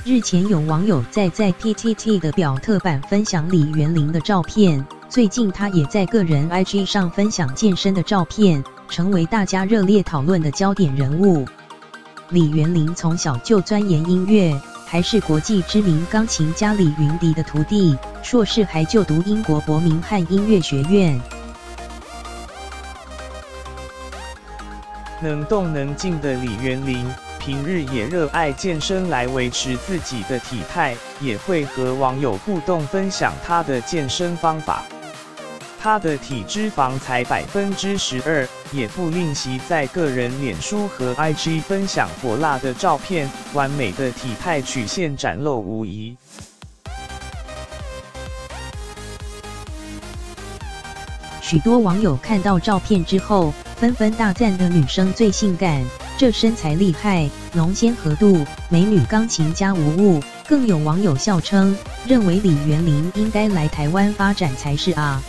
日前有网友在 PTT 的表特版分享李元玲的照片，最近她也在个人 IG 上分享健身的照片，成为大家热烈讨论的焦点人物。李元玲从小就钻研音乐，还是国际知名钢琴家李云迪的徒弟，硕士还就读英国伯明翰音乐学院。能动能静的李元玲，平日也热爱健身来维持自己的体态，也会和网友互动分享她的健身方法。她的体脂肪才12%，也不吝惜在个人脸书和 IG 分享火辣的照片，完美的体态曲线展露无遗。许多网友看到照片之后，纷纷大赞的女生最性感，这身材厉害，浓鲜合度，美女钢琴家无误。更有网友笑称，认为李元玲应该来台湾发展才是啊。